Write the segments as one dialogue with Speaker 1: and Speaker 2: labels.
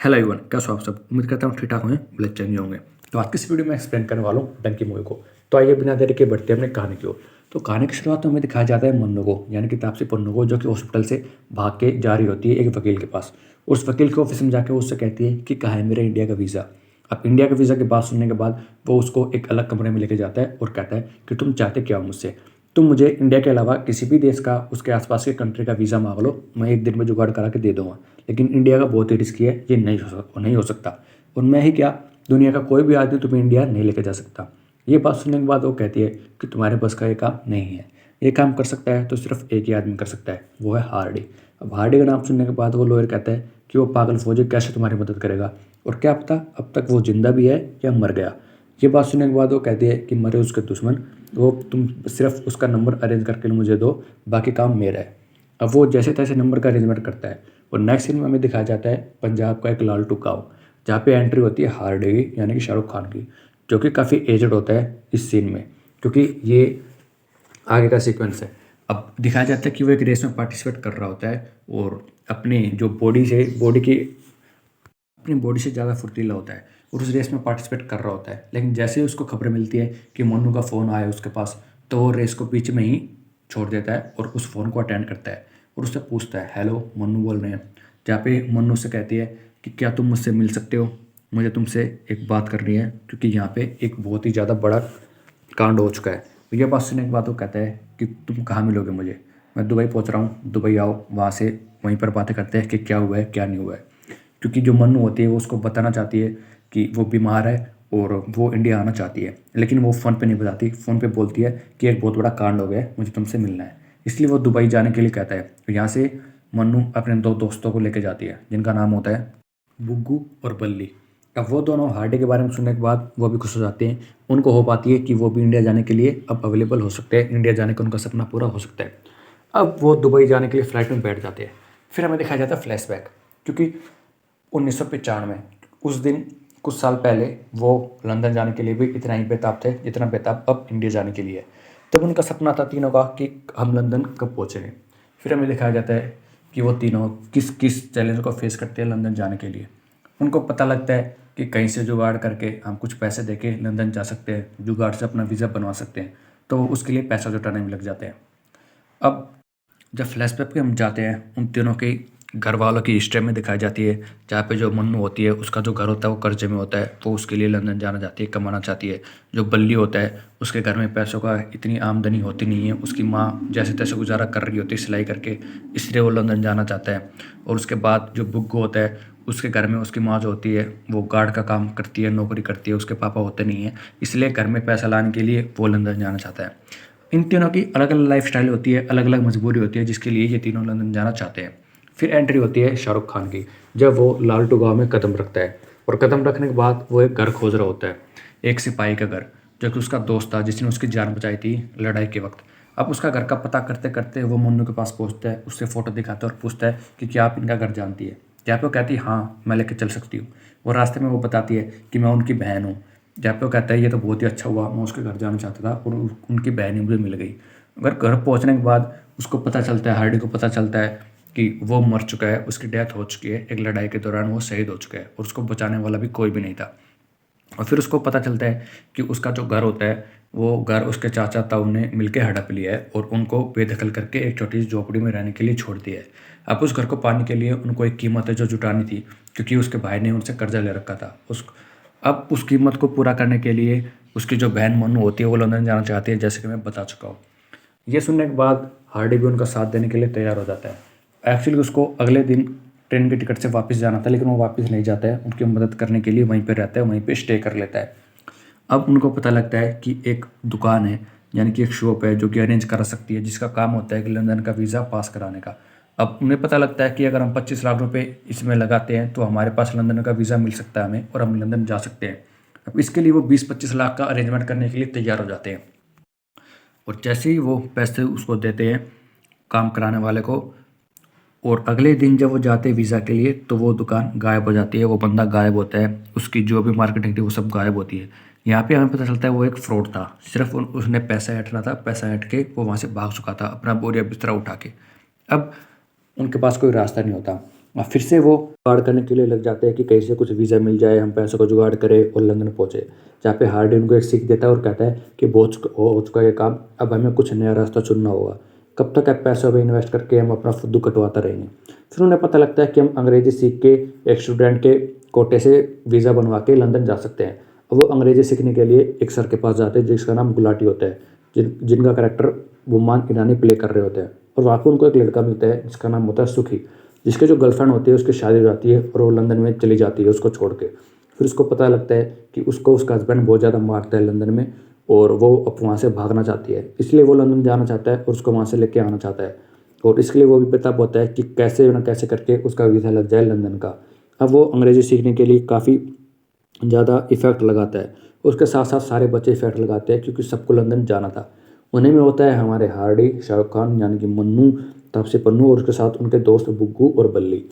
Speaker 1: Hello everyone, कैसे हो आप सब। उम्मीद करता हूँ ठीक ठाक होंगे, भले चंगे होंगे। तो आज की इस वीडियो में एक्सप्लेन करने वाला हूँ डंकी मूवी को। तो आइए बिना देरी के बढ़ते हैं अपने कहानी की ओर। तो कहानी की शुरुआत में हमें दिखाया जाता है मन्नू को, यानी कि तापसी पन्नू को, जो कि हॉस्पिटल से भाग के जा रही होती है एक वकील के पास। उस वकील के ऑफिस में जाकर उससे कहती है कि कहाँ है मेरा इंडिया का वीज़ा। अब इंडिया के वीज़ा की बात सुनने के बाद वो उसको एक अलग कमरे में लेके जाता है और कहता है कि तुम चाहते क्या हो मुझसे। तुम मुझे इंडिया के अलावा किसी भी देश का, उसके आसपास के कंट्री का वीज़ा मांग लो, मैं एक दिन में जुगाड़ करा के दे दूंगा। लेकिन इंडिया का बहुत ही रिस्की है, ये नहीं हो सकता। और मैं ही क्या, दुनिया का कोई भी आदमी तुम्हें इंडिया नहीं लेके जा सकता। ये बात सुनने के बाद वो कहती है कि तुम्हारे बस का ये काम नहीं है। ये काम कर सकता है तो सिर्फ एक ही आदमी कर सकता है, वो है हार्डी। अब हार्डी का नाम सुनने के बाद वो लॉयर कहता है कि वो पागल फौजी कैसे तुम्हारी मदद करेगा, और क्या पता अब तक वो जिंदा भी है या मर गया। ये बात सुनने के बाद वो कहती है कि मरे उसके दुश्मन, वो तुम सिर्फ उसका नंबर अरेंज करके मुझे दो, बाकी काम मेरा है। अब वो जैसे तैसे नंबर का अरेंजमेंट करता है। और नेक्स्ट सीन में हमें दिखाया जाता है पंजाब का एक लालटू गाँव, जहाँ पे एंट्री होती है हार्डी की, यानी कि शाहरुख खान की, जो कि काफ़ी एजड होता है इस सीन में, क्योंकि ये आगे का सीक्वेंस है। अब दिखाया जाता है कि वो एक रेस में पार्टिसिपेट कर रहा होता है और अपनी जो अपनी बॉडी से ज़्यादा फुर्तीला होता है और उस रेस में पार्टिसिपेट कर रहा होता है। लेकिन जैसे ही उसको खबर मिलती है कि मन्नू का फ़ोन आया उसके पास, तो वो रेस को बीच में ही छोड़ देता है और उस फ़ोन को अटेंड करता है और उससे पूछता है, हेलो मन्नू बोल रहे हैं। जहाँ पे मन्नू से कहती है कि क्या तुम मुझसे मिल सकते हो, मुझे तुमसे एक बात करनी है, क्योंकि यहाँ पे एक बहुत ही ज़्यादा बड़ा कांड हो चुका है। तो ये बात सुनने के बाद वो कहता है कि तुम कहाँ मिलोगे मुझे, मैं दुबई पहुँच रहा हूँ, दुबई आओ, वहाँ से वहीं पर बातें करते हैं कि क्या हुआ है क्या नहीं हुआ है। क्योंकि जो मन्नू होती है वो उसको बताना चाहती है कि वो बीमार है और वो इंडिया आना चाहती है, लेकिन वो फ़ोन पे नहीं बताती। फ़ोन पे बोलती है कि एक बहुत बड़ा कांड हो गया है, मुझे तुमसे मिलना है। इसलिए वो दुबई जाने के लिए कहता है। तो यहाँ से मन्नू अपने दो दोस्तों को लेकर जाती है, जिनका नाम होता है बुग्गू और बल्ली। अब वो दोनों हार्डी के बारे में सुनने के बाद वो भी खुश हो जाते हैं। उनको हो पाती है कि वो भी इंडिया जाने के लिए अब अवेलेबल हो सकते हैं, इंडिया जाने का उनका सपना पूरा हो सकता है। अब वो दुबई जाने के लिए फ़्लाइट में बैठ जाते हैं। फिर हमें दिखाया जाता है फ्लैशबैक, क्योंकि 1995 उस दिन कुछ साल पहले वो लंदन जाने के लिए भी इतना ही बेताब थे जितना बेताब अब इंडिया जाने के लिए है। तब उनका सपना था तीनों का कि हम लंदन कब पहुँचेंगे। फिर हमें दिखाया जाता है कि वो तीनों किस किस चैलेंज को फेस करते हैं लंदन जाने के लिए। उनको पता लगता है कि कहीं से जुगाड़ करके हम कुछ पैसे देके लंदन जा सकते हैं, जुगाड़ से अपना वीज़ा बनवा सकते हैं। तो वो उसके लिए पैसा जुटाने में लग जाते हैं। अब जब फ्लैशबैक पे हम जाते हैं, उन तीनों के घर वालों की हिस्ट्री में दिखाई जाती है, जहाँ पे जो मन्नू होती है उसका जो घर होता है वो कर्जे में होता है, वो उसके लिए लंदन जाना चाहती है, कमाना चाहती है। जो बल्ली होता है उसके घर में पैसों का इतनी आमदनी होती नहीं है, उसकी माँ जैसे तैसे गुजारा कर रही होती है सिलाई करके, इसलिए वो लंदन जाना चाहता है। और उसके बाद जो बुग्गू होता है, उसके घर में उसकी माँ जो होती है वो गार्ड का काम करती है, नौकरी करती है, उसके पापा होते नहीं हैं, इसलिए घर में पैसा लाने के लिए वो लंदन जाना चाहता है। इन तीनों की अलग अलग लाइफ स्टाइल होती है, अलग अलग मजबूरी होती है, जिसके लिए ये तीनों लंदन जाना चाहते हैं। फिर एंट्री होती है शाहरुख खान की, जब वो लालटू गाँव में कदम रखता है। और कदम रखने के बाद वो एक घर खोज रहा होता है, एक सिपाही का घर, जो कि उसका दोस्त था जिसने उसकी जान बचाई थी लड़ाई के वक्त। अब उसका घर का पता करते करते वो मुन्नू के पास पहुंचता है, उससे फ़ोटो दिखाता है और पूछता है कि क्या आप इनका घर जानती है। जहाँ पे वो कहती है हाँ मैं लेकर चल सकती हूँ। वो रास्ते में वो बताती है कि मैं उनकी बहन हूँ। जहाँ पे वो कहता है ये तो बहुत ही अच्छा हुआ, मैं उसके घर जाना चाहता था और उनकी बहन ही मुझे मिल गई। अगर घर पहुँचने के बाद उसको पता चलता है, हार्डी को पता चलता है कि वो मर चुका है, उसकी डेथ हो चुकी है, एक लड़ाई के दौरान वो शहीद हो चुका है और उसको बचाने वाला भी कोई भी नहीं था। और फिर उसको पता चलता है कि उसका जो घर होता है वो घर उसके चाचा ताऊ ने मिलकर हड़प लिया है और उनको बेदखल करके एक छोटी सी झोपड़ी में रहने के लिए छोड़ दिया है। अब उस घर को पाने के लिए उनको एक कीमत है जो जुटानी थी, क्योंकि उसके भाई ने उनसे कर्जा ले रखा था। अब उस कीमत को पूरा करने के लिए उसकी जो बहन मनु होती है वो लंदन जाना चाहती है, जैसे कि मैं बता चुका हूँ। ये सुनने के बाद हार्डी भी उनका साथ देने के लिए तैयार हो जाता है। एक्चुअली उसको अगले दिन ट्रेन की टिकट से वापस जाना था, लेकिन वो वापस नहीं जाता है, उनकी मदद करने के लिए वहीं पे रहता है, वहीं पे स्टे कर लेता है। अब उनको पता लगता है कि एक दुकान है, यानी कि एक शॉप है जो कि अरेंज करा सकती है, जिसका काम होता है कि लंदन का वीज़ा पास कराने का। अब उन्हें पता लगता है कि अगर हम 25 लाख रुपए इसमें लगाते हैं तो हमारे पास लंदन का वीज़ा मिल सकता है हमें, और हम लंदन जा सकते हैं। अब इसके लिए वो 20-25 लाख का अरेंजमेंट करने के लिए तैयार हो जाते हैं। और जैसे ही वो पैसे उसको देते हैं काम कराने वाले को, और अगले दिन जब वो जाते हैं वीज़ा के लिए, तो वो दुकान गायब हो जाती है, वो बंदा गायब होता है, उसकी जो भी मार्केटिंग थी वो सब गायब होती है। यहाँ पे हमें पता चलता है वो एक फ्रॉड था, सिर्फ उसने पैसा ऐंठना था, पैसा ऐंठ के वो वहाँ से भाग चुका था अपना बोरिया बिस्तरा उठा के। अब उनके पास कोई रास्ता नहीं होता। फिर से वो जुगाड़ करने के लिए लग जाते हैं कि कैसे कुछ वीज़ा मिल जाए, हम पैसों का जुगाड़ करें और लंदन पहुँचे। जहाँ पे हार्डी उनको एक सीख देता है और कहता है कि हो चुका ये काम, अब हमें कुछ नया रास्ता चुनना होगा। कब तक अब पैसों में इन्वेस्ट करके हम अपना फुद्दू कटवाते रहेंगे। फिर उन्हें पता लगता है कि हम अंग्रेजी सीख के एक स्टूडेंट के कोटे से वीज़ा बनवा के लंदन जा सकते हैं। अब वो अंग्रेजी सीखने के लिए एक सर के पास जाते हैं जिसका नाम गुलाटी होता है, जिनका कैरेक्टर बुम्मान ईरानी प्ले कर रहे होते हैं। और वहाँ पे उनको एक लड़का मिलता है जिसका नाम होता है सुखी, जिसके जो गर्लफ्रेंड होती है उसकी शादी हो जाती है और वो लंदन में चली जाती है उसको छोड़ के। फिर उसको पता लगता है कि उसको उसका हस्बैंड बहुत ज़्यादा मारता है लंदन में, और वो अब वहाँ से भागना चाहती है, इसलिए वो लंदन जाना चाहता है और उसको वहाँ से लेके आना चाहता है। और इसके लिए वो भी पता होता है कि कैसे ना कैसे करके उसका वीज़ा लग जाए लंदन का। अब वो अंग्रेज़ी सीखने के लिए काफ़ी ज़्यादा इफ़ेक्ट लगाता है। उसके साथ साथ सारे बच्चे इफ़ेक्ट लगाते हैं क्योंकि सबको लंदन जाना था। उन्हीं में होता है हमारे हार्डी, शाहरुख खान यानी कि मन्नू, तापसी पन्नू और उसके साथ उनके दोस्त बुग्गू और बल्ली।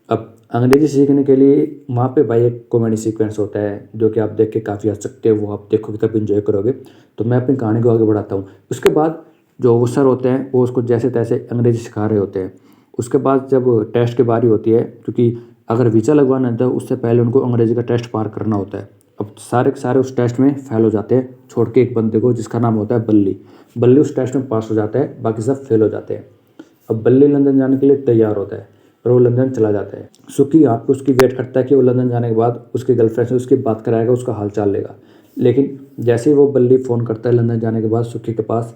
Speaker 1: अब अंग्रेज़ी सीखने के लिए वहाँ पे भाई एक कॉमेडी सीक्वेंस होता है जो कि आप देख के काफ़ी हँस सकते हो, वो आप देखोगे तब एंजॉय करोगे। तो मैं अपनी कहानी को आगे बढ़ाता हूँ। उसके बाद जो वो सर होते हैं वो उसको जैसे तैसे अंग्रेज़ी सिखा रहे होते हैं। उसके बाद जब टेस्ट की बारी होती है, क्योंकि अगर वीज़ा लगवाना है तो उससे पहले उनको अंग्रेज़ी का टेस्ट पार करना होता है। अब सारे के सारे उस टेस्ट में फेल हो जाते हैं छोड़ के एक बंदे को जिसका नाम होता है बल्ली। बल्ली उस टेस्ट में पास हो जाता है, बाकी सब फेल हो जाते हैं। अब बल्ली लंदन जाने के लिए तैयार होता है और वो लंदन चला जाता है। सुखी यहाँ पे उसकी वेट करता है कि वो लंदन जाने के बाद उसकी गर्लफ्रेंड से उसकी बात कराएगा, उसका हाल चाल लेगा। लेकिन जैसे ही वो बल्ली फ़ोन करता है लंदन जाने के बाद सुखी के पास,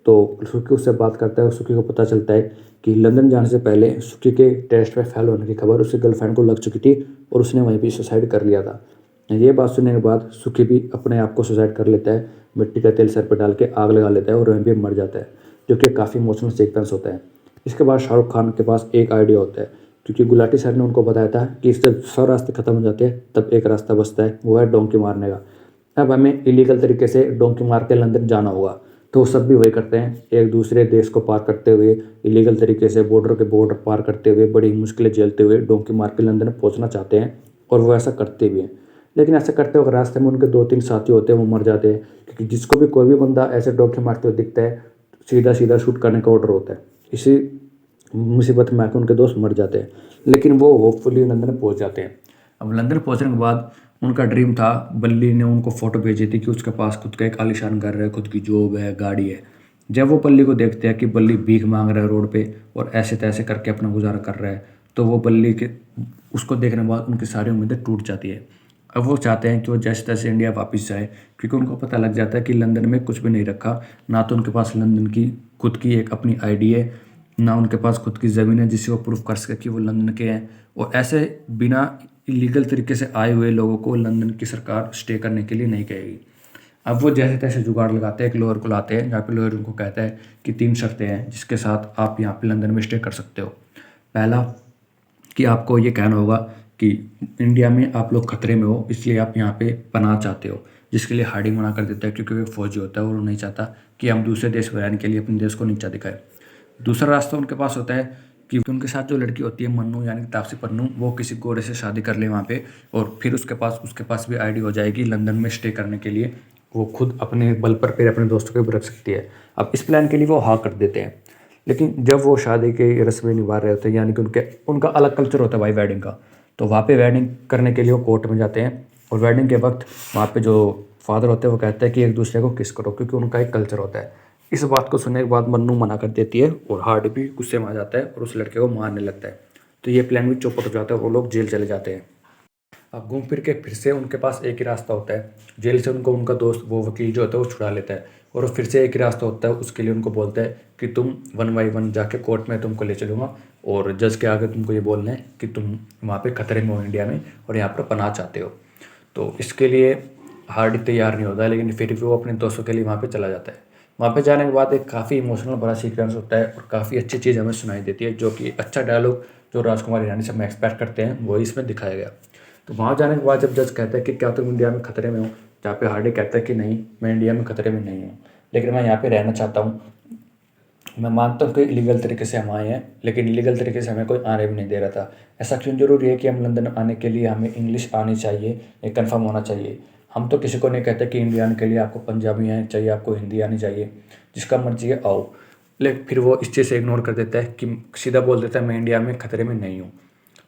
Speaker 1: तो सुखी उससे बात करता है और सुखी को पता चलता है कि लंदन जाने से पहले सुखी के टेस्ट में फेल होने की खबर उसकी गर्लफ्रेंड को लग चुकी थी और उसने वहीं पे सुसाइड कर लिया था। ये बात सुनने के बाद सुखी भी अपने आप को सुसाइड कर लेता है, मिट्टी का तेल सर पर डाल के आग लगा लेता है और वहीं पे मर जाता है, जो कि काफ़ी इमोशनल सीक्वेंस होता है। इसके बाद शाहरुख खान के पास एक आइडिया होता है, क्योंकि गुलाटी सर ने उनको बताया था कि जब 100 रास्ते खत्म हो जाते हैं तब एक रास्ता बचता है, वो है डोंकी मारने का। अब हमें इलीगल तरीके से डोंकी मार के लंदन जाना होगा। तो वो सब भी वही करते हैं, एक दूसरे देश को पार करते हुए, इलीगल तरीके से बॉर्डर पार करते हुए, बड़ी मुश्किलें झेलते हुए डोंकी मार के लंदन पहुंचना चाहते हैं और वो ऐसा करते भी हैं। लेकिन ऐसा करते वक्त रास्ते में उनके 2-3 साथी होते हैं, वो मर जाते हैं, क्योंकि जिसको भी कोई भी बंदा ऐसे डोंकी मारते हुए दिखता है सीधा सीधा शूट करने का ऑर्डर होता है। इसी मुसीबत में आके उनके दोस्त मर जाते हैं, लेकिन वो होपफुली लंदन पहुंच जाते हैं। अब लंदन पहुंचने के बाद उनका ड्रीम था, बल्ली ने उनको फ़ोटो भेजी थी कि उसके पास खुद का एक आलीशान घर है, खुद की जॉब है, गाड़ी है। जब वो बल्ली को देखते हैं कि बल्ली भीख मांग रहा है रोड पे और ऐसे तैसे करके अपना गुजारा कर रहा है, तो वो बल्ली के उसको देखने के बाद उनकी सारी उम्मीदें टूट जाती है। अब वो चाहते हैं कि वो जैसे तैसे इंडिया वापस जाए, क्योंकि उनको पता लग जाता है कि लंदन में कुछ भी नहीं रखा, ना तो उनके पास लंदन की खुद की एक अपनी आईडी है, ना उनके पास खुद की ज़मीन है जिससे वो प्रूफ कर सके कि वो लंदन के हैं। और ऐसे बिना इलीगल तरीके से आए हुए लोगों को लंदन की सरकार स्टे करने के लिए नहीं कहेगी। अब वो जैसे तैसे जुगाड़ लगाते हैं, एक लॉयर को लाते हैं, जहाँ पे लॉयर उनको कहता है कि 3 शर्तें हैं जिसके साथ आप यहाँ पे लंदन में स्टे कर सकते हो। पहला, कि आपको ये कहना होगा कि इंडिया में आप लोग खतरे में हो, इसलिए आप यहाँ पे पनाह चाहते हो, जिसके लिए हार्डिंग मना कर देता है क्योंकि वो एक फौजी होता है और वो नहीं चाहता कि हम दूसरे देश में रहने के लिए अपने देश को नीचा दिखाएं। दूसरा रास्ता उनके पास होता है कि उनके साथ जो लड़की होती है मन्नू यानी कि तापसी पन्नू, वो किसी गोरे से शादी कर ले वहाँ पे, और फिर उसके पास भी आईडी हो जाएगी लंदन में स्टे करने के लिए, वो खुद अपने बल पर फिर अपने दोस्तों को भी रख सकती है। अब इस प्लान के लिए वो हाँ कर देते हैं। लेकिन जब वो शादी की रस्में निभा रहे होते हैं, यानी कि उनका अलग कल्चर होता है भाई वेडिंग का, तो वहाँ पे वेडिंग करने के लिए वो कोर्ट में जाते हैं। और वेडिंग के वक्त वहाँ पे जो फादर होते हैं वो कहते हैं कि एक दूसरे को किस करो, क्योंकि उनका एक कल्चर होता है। इस बात को सुनने के बाद मन्नू मना कर देती है और हार्डी भी गुस्से में आ जाता है और उस लड़के को मारने लगता है। तो ये प्लान भी चौपट हो जाता है और वो लोग जेल चले जाते हैं। अब घूम फिर के फिर से उनके पास एक ही रास्ता होता है, जेल से उनको उनका दोस्त वो वकील जो होता है वो छुड़ा लेता है, और वो फिर से एक ही रास्ता होता है, उसके लिए उनको बोलता है कि तुम 1 बाई 1 जाके कोर्ट में तुमको ले चलूँगा और जज के आगे तुमको ये बोलना है कि तुम वहाँ पे खतरे में हो इंडिया में और यहाँ पर पनाह चाहते हो। तो इसके लिए हार्डी तैयार नहीं होता है, लेकिन फिर भी वो अपने दोस्तों के लिए वहाँ पे चला जाता है। वहाँ पे जाने के बाद एक काफ़ी इमोशनल बड़ा सीक्वेंस होता है और काफ़ी अच्छी चीज़ हमें सुनाई देती है, जो कि अच्छा डायलॉग जो राजकुमार हिरानी से हम एक्सपेक्ट करते हैं वही इसमें दिखाया गया। तो वहाँ जाने के बाद जब जज कहता है कि क्या तुम इंडिया में खतरे में हो, जहाँ पे हार्डी कहता है कि नहीं, मैं इंडिया में खतरे में नहीं हूँ, लेकिन मैं यहाँ पे रहना चाहता हूँ। मैं मानता हूँ कि इलीगल तरीके से हम आए हैं, लेकिन इलीगल तरीके से हमें कोई आने भी नहीं दे रहा था। ऐसा क्यों ज़रूरी है कि हम लंदन आने के लिए हमें इंग्लिश आनी चाहिए, ये कन्फर्म होना चाहिए। हम तो किसी को नहीं कहते कि इंडिया आने के लिए आपको पंजाबी आनी चाहिए, आपको हिंदी आनी चाहिए, जिसका मर्जी है आओ। लेकिन फिर वो इस चीज़ से इग्नोर कर देता है कि सीधा बोल देता है मैं इंडिया में खतरे में नहीं हूँ।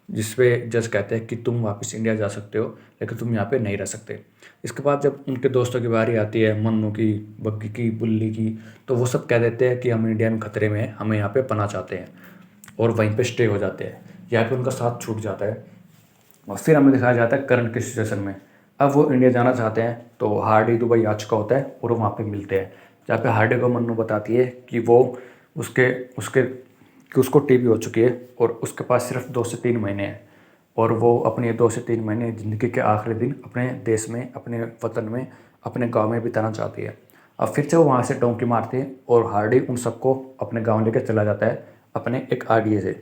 Speaker 1: जिस पे जज कहते हैं कि तुम वापस इंडिया जा सकते हो, लेकिन तुम यहाँ पे नहीं रह सकते। इसके बाद जब उनके दोस्तों की बारी आती है, मन्नू की, बग्गी की, बुल्ली की, तो वो सब कह देते हैं कि हम इंडिया में खतरे में हैं, हमें यहाँ पे पनाह चाहते हैं, और वहीं पे स्टे हो जाते हैं। यहाँ पे उनका साथ छूट जाता है। और फिर हमें दिखाया जाता है करण की सिचुएशन में। अब वो इंडिया जाना चाहते हैं, तो हार्डी दुबई आ चुका होता है और वो वहाँ पे मिलते हैं, जहाँ पे हार्डी को मन्नू बताती है कि वो उसके उसके कि उसको टीबी हो चुकी है और उसके पास सिर्फ 2 से 3 महीने हैं, और वो अपने 2 से 3 महीने ज़िंदगी के आखिरी दिन अपने देश में, अपने वतन में, अपने गांव में बिताना चाहती है। अब फिर से वो वहाँ से डोंकी मारती है और हार्डी उन सबको अपने गांव लेकर चला जाता है, अपने एक आरडीए से।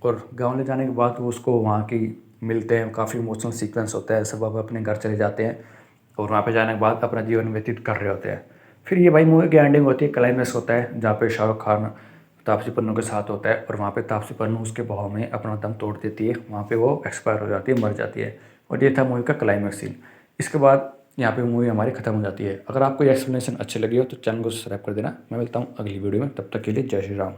Speaker 1: और गाँव ले जाने के बाद वो उसको वहाँ की मिलते हैं, काफ़ी इमोशनल सीक्वेंस होता है, सब अब अपने घर चले जाते हैं और वहाँ पे जाने के बाद अपना जीवन व्यतीत कर रहे होते हैं। फिर ये भाई मूवी की एंडिंग होती है, क्लाइमैक्स होता है, जहाँ पे शाहरुख खान तापसी पन्नू के साथ होता है, और वहाँ पे तापसी पन्नू उसके बहाव में अपना दम तोड़ देती है, वहाँ पे वो एक्सपायर हो जाती है, मर जाती है। और ये था मूवी का क्लाइमैक्स सीन। इसके बाद यहाँ पे मूवी हमारी खत्म हो जाती है। अगर आपको ये एक्सप्लेनेशन अच्छी लगी हो तो चैनल को सब्सक्राइब कर देना। मैं मिलता हूँ अगली वीडियो में, तब तक के लिए जय श्री राम।